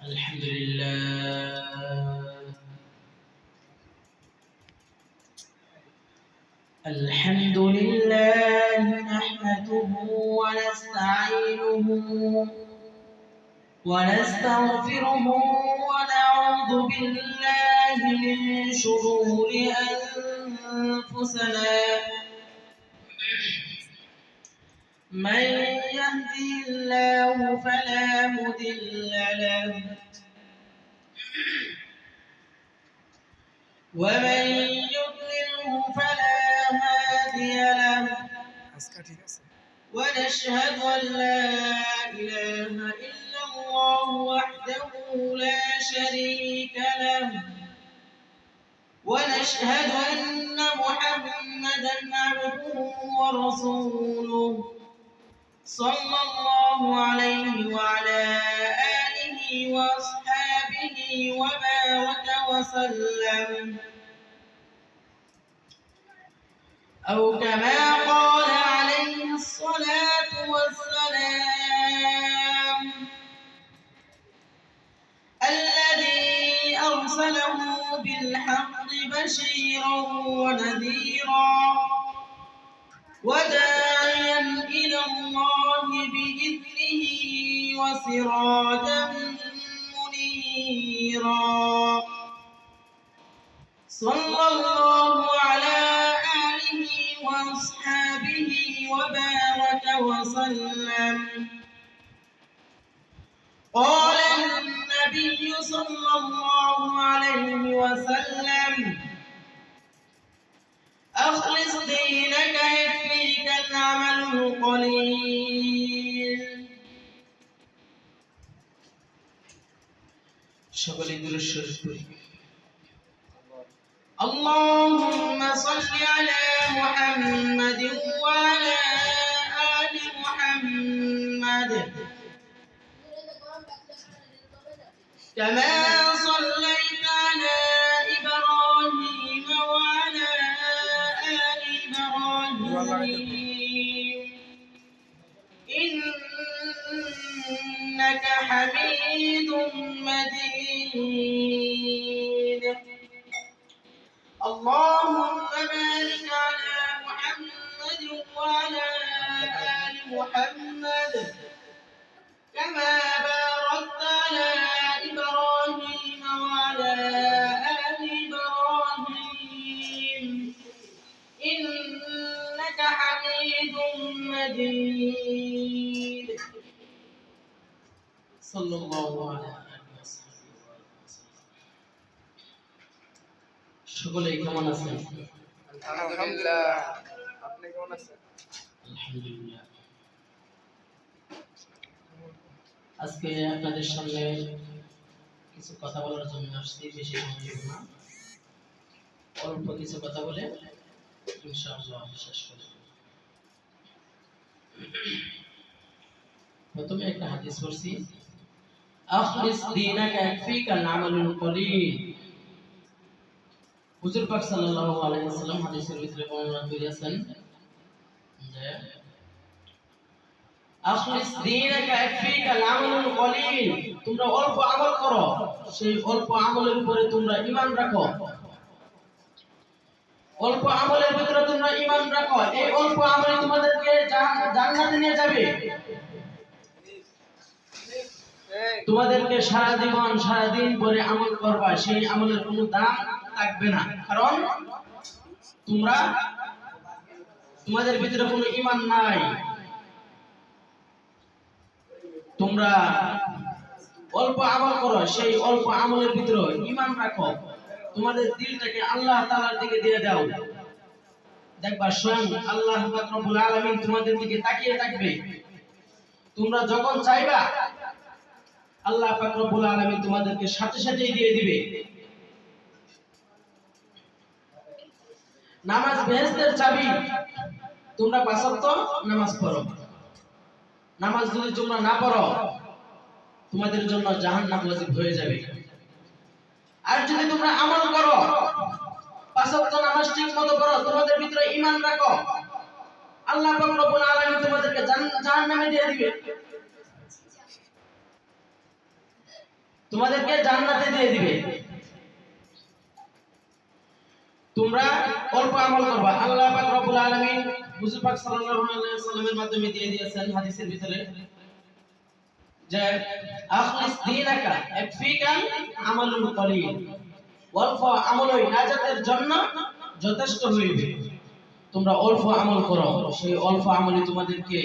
الحمد لله الحمد لله نحمده ونستعينه ونستغفره ونعوذ بالله من شرور أنفسنا من يهدي الله فلا مضل له ومن يضلله فلا هادي له ونشهد أن لا إله إلا الله وحده لا شريك له ونشهد أن محمدا عبده ورسوله صلى الله عليه وعلى آله وأصحابه وبارك وسلم أو كما قال عليه الصلاة والسلام الذي أرسله بالحق بشيرا ونذيرا وداعيا إلى الله بإذنه وسراجا منيرا صلى الله على آله وأصحابه وبارك وسلم قال النبي صلى الله عليه وسلم أخلص دينك يكفيك العمل القليل সকলে দুরূদ শরীফ পড়ি اللهم صل على محمد وعلى آل محمد كما صليت على إبراهيم وعلى آل إبراهيم إنك حميد مجيد اللهم بارك على محمد وعلى آل محمد كما باركت على إبراهيم وعلى آل إبراهيم إنك حميد مجيد صلى الله عليه وسلم সকলেই কেমন আছেন? আলহামদুলিল্লাহ। আপনি কেমন আছেন? আলহামদুলিল্লাহ। আজকে আপনাদের সামনে কিছু কথা বলার জন্য আসছি, বেশি সময় নেব না, অল্প কিছু কথা বলে ইনশাআল্লাহ শেষ করব। প্রথমে একটা হাদিস পড়ছি, আখলিস দীনাকা ইয়াকফিকাল আমালুল কলিল। হুজুর পাক সাল্লাল্লাহু আলাইহি ওয়াসাল্লাম হাদিসের ভিতরে বর্ণনা করেছেন যে আখলিস দীনাকা ইয়াকফিকাল আমালুল কলিল, তোমরা অল্প আমল করো, সেই অল্প আমলের উপরে তোমরা ঈমান রাখো। অল্প আমলের ভিতরে তোমরা ঈমান রাখো, এই অল্প আমল তোমাদেরকে জান্নাতে নিয়ে যাবে। তোমাদেরকে সারা জীবন সারা দিন পরে আমল করবা, সেই আমলের কোনো দাম থাকবে না, কারণ তোমাদের ভিতরে কোনো ঈমান নাই। তোমরা অল্প আমল করো, সেই অল্প আমলের ভিতরে ঈমান রাখো, তোমাদের দিলটাকে আল্লাহ তাআলার দিকে দিয়ে দাও। দেখবা স্বয়ং আল্লাহ পাক রব্বুল আলামিন তোমাদের দিকে তাকিয়ে থাকবে। তোমরা যখন চাইবা আল্লাহ পাক রব্বুল আলামিন তোমাদেরকে সাথে সাথেই দিয়ে দিবে। নামাজ বেহেশতের চাবি। তোমরা ৫ ওয়াক্ত নামাজ পড়ো, নামাজ যদি তোমরা না পড়ো তোমাদের জন্য জাহান্নাম ওয়াজিব হয়ে যাবে। আর যদি তোমরা আমল করো, ৫ ওয়াক্ত নামাজ ঠিকমতো পড়ো, তোমাদের ভিতরে ঈমান রাখো, আল্লাহ পাক রব্বুল আলামিন তোমাদেরকে জাহান্নামে দিয়ে দিবে। তোমাদেরকে জান্নাতে দিয়ে দিবে। তোমরা অল্প আমল করবা। আল্লাহ পাক রব্বুল আলামিন হুজুর পাক সাল্লাল্লাহু আলাইহি ওয়াসাল্লামের মাধ্যমে দিয়ে দিয়েছেন হাদিসের ভিতরে যে আখলিস দীনাকা ইয়াকফিকা আমালুল কলিল, অল্প আমলই নাজাতের জন্য যথেষ্ট হইবে। তোমরা অল্প আমল করো, সেই অল্প আমলই তোমাদেরকে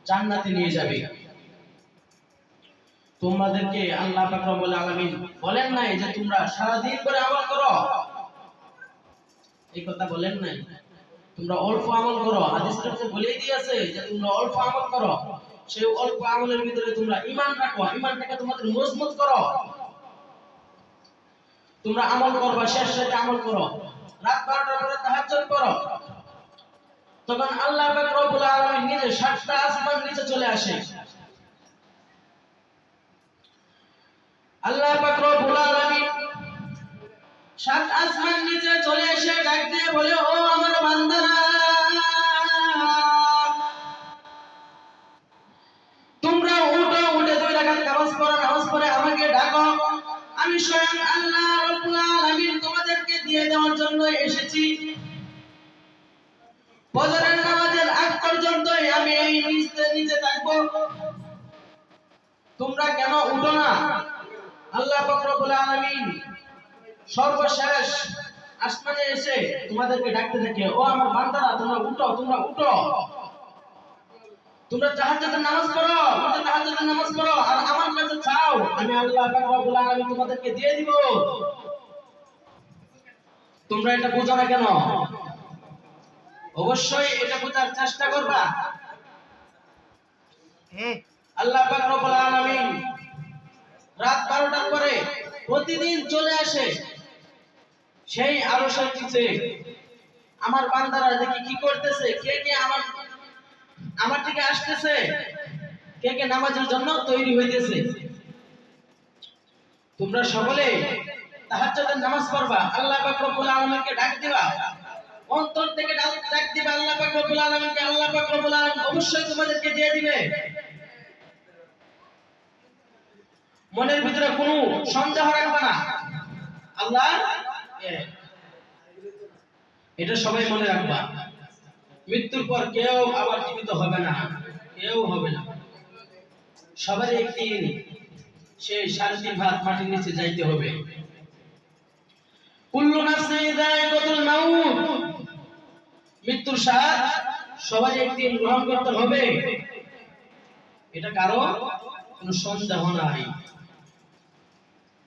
জান্নাতে নিয়ে যাবে। তোমাদেরকে আল্লাহ পাক রব্বুল আলামিন বলেন নাই যে তোমরা সারা দিন করে আমল করো, এই কথা বলেন নাই। তোমরা অল্প আমল করো, হাদিসটা তো বলেই দিয়েছে যে তোমরা অল্প আমল করো। সেই অল্প আমলের ভিতরে তোমরা ঈমান রাখো, ঈমানটাকে তোমাদের মজবুত করো। তোমরা আমল করবা, শেষ রাতে আমল করো, রাত 12টার পরে তাহাজ্জুদ করো। তখন আল্লাহ পাক রব্বুল আলামিন নিজে 7টা আসমান নিচে চলে আসে। আল্লাহ পাক রব্বুল আলামিন 7 আসমান নিচে চলে এসে ডাক দিয়ে বলে, ও আমার বান্দারা, তোমরা উঠো, উঠে 2 রাকাত নামাজ পড়ো, নামাজ পড়ে আমাকে ডাকো। আমি স্বয়ং আল্লাহ রব্বুল আলামিন তোমাদেরকে দিয়ে দেওয়ার জন্য এসেছি। ফজরের নামাজের আগ পর্যন্ত আমি এই নিচে থাকবো। তোমরা কেন উঠো না? আল্লাহ পাক রব্বুল আলামিন সর্বশেষ আসমানে এসে তোমাদেরকে ডাকতে থাকে, ও আমার বান্দারা, তোমরা উঠো, তোমরা উঠো, তোমরা তাহাজ্জুদের নামাজ পড়ো, তোমরা তাহাজ্জুদের নামাজ পড়ো আর আমার কাছে চাও, আমি আল্লাহ পাক রব্বুল আলামিন তোমাদেরকে দিয়ে দিব। তোমরা এটা বুঝো না কেন? অবশ্যই এটা বোঝার চেষ্টা করবা। আল্লাহ পাক রব্বুল আলামিন রাত 12টার পরে প্রতিদিন চলে আসে সেই আরশের নিচে। আমার বান্দারা দেখি কি করতেছে, কে কে আমার দিকে আসতেছে, কে কে নামাজের জন্য তৈরি হইতেছে। তোমরা সকলে তাহাজ্জুদের নামাজ পড়বা, আল্লাহ পাক রব্বুল আলামিনকে ডাক দিবা, অন্তর থেকে ডাক দিবা আল্লাহ পাক রব্বুল আলামিনকে। আল্লাহ পাক রব্বুল আলামিন অবশ্যই তোমাদেরকে দিয়ে দিবে। মনের ভিতরে কোনো সন্দেহ রাখবা না, আল্লাহ এটা সবাই মনে রাখবা। মৃত্যুর পর কেউ আবার জীবিত হবে না, কেউ হবে না। সবার একদিন সেই 3.5 হাত মাটির নিচে যাইতে হবে। কুল্লু নাফসিন যায়িকাতুল মাউত, মৃত্যুর স্বাদ সবাই একদিন গ্রহণ করতে হবে, এটা কারো কোনো সন্দেহ নাই।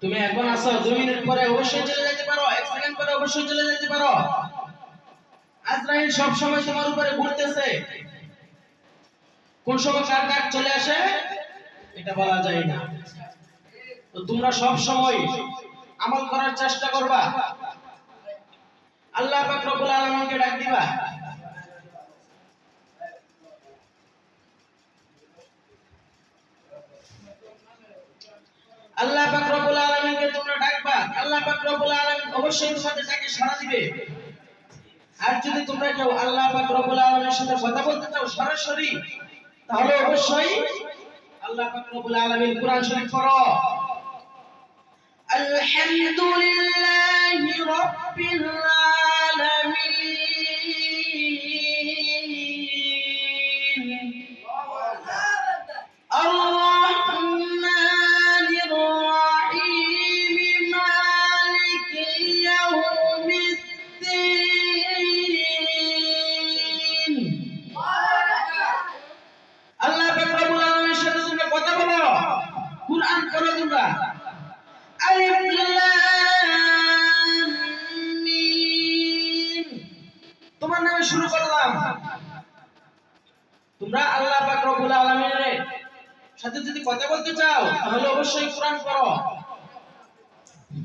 তুমি এখন আসো, 2 মিনিট পরে অবশ্যই চলে যেতে পারো, 1 সেকেন্ড পরে অবশ্যই চলে যেতে পারো। আজরাইল সব সময় তোমার উপরে ঘুরতেছে, কোন সময় কার ডাক চলে আসে এটা বলা যায় না। তো তোমরা সব সময় আমল করার চেষ্টা করবা, আল্লাহ পাক রব্বুল আলামিনকে ডাক দিবা। আল্লাহ পাক রব্বুল আলামিনকে তোমরা ডাকবা, আল্লাহ পাক রব্বুল আলামিন অবশ্যই তোমাদের ডাকে সাড়া দিবে। আর যদি তোমরা কেউ আল্লাহ পাক রব্বুল আলামিনের সাথে কথা বলতে চাও সরাসরি, তাহলে অবশ্যই আল্লাহ পাক রব্বুল আলামিন কোরআন শরীফ পড়ো। আলহামদুলিল্লাহি রাব্বিল আলামিন আর-রাহমানির রাহিম মালিকি ইয়াউমিদ্দিন। আল্লাহ পাক রব্বুল আলামিনের সাথে তোমরা কথা বলো, কুরআন পড়ো তোমরা। আলিফ লাম মিম, তোমার নামে শুরু করলাম। তোমরা আল্লাহ পাক রব্বুল আলামিনের সাথে যদি কথা বলতে চাও তাহলে অবশ্যই কোরআন পড়ো।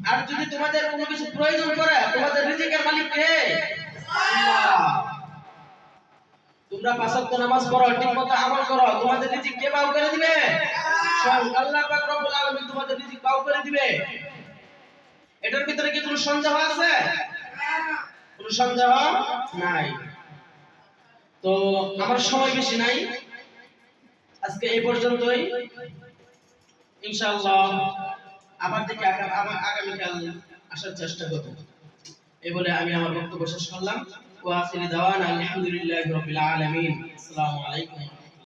আর যদি তোমাদের কোনো কিছু প্রয়োজন পড়ে, তোমাদের রিজিকের মালিক কে? আল্লাহ। তোমরা 5 ওয়াক্ত নামাজ পড়ো, ঠিকমতো আমল করো, তোমাদের রিজিক কে বাউ করে দিবে? স্বয়ং আল্লাহ পাক রব্বুল আলামিন তোমাদের রিজিক বাউ করে দিবে। এটার ভিতরে কি কোনো সন্দেহ আছে? কোনো সন্দেহ নাই। তো আমার সময় বেশি নাই, আজকে এই পর্যন্তই। ইনশাআল্লাহ আবার থেকে আগামীকাল আসার চেষ্টা করব। এই বলে আমি আমার বক্তব্য শেষ করলাম। ওয়া আখিরি দাওয়ানা আলহামদুলিল্লাহি রাব্বিল আলামিন। আসসালামু আলাইকুম।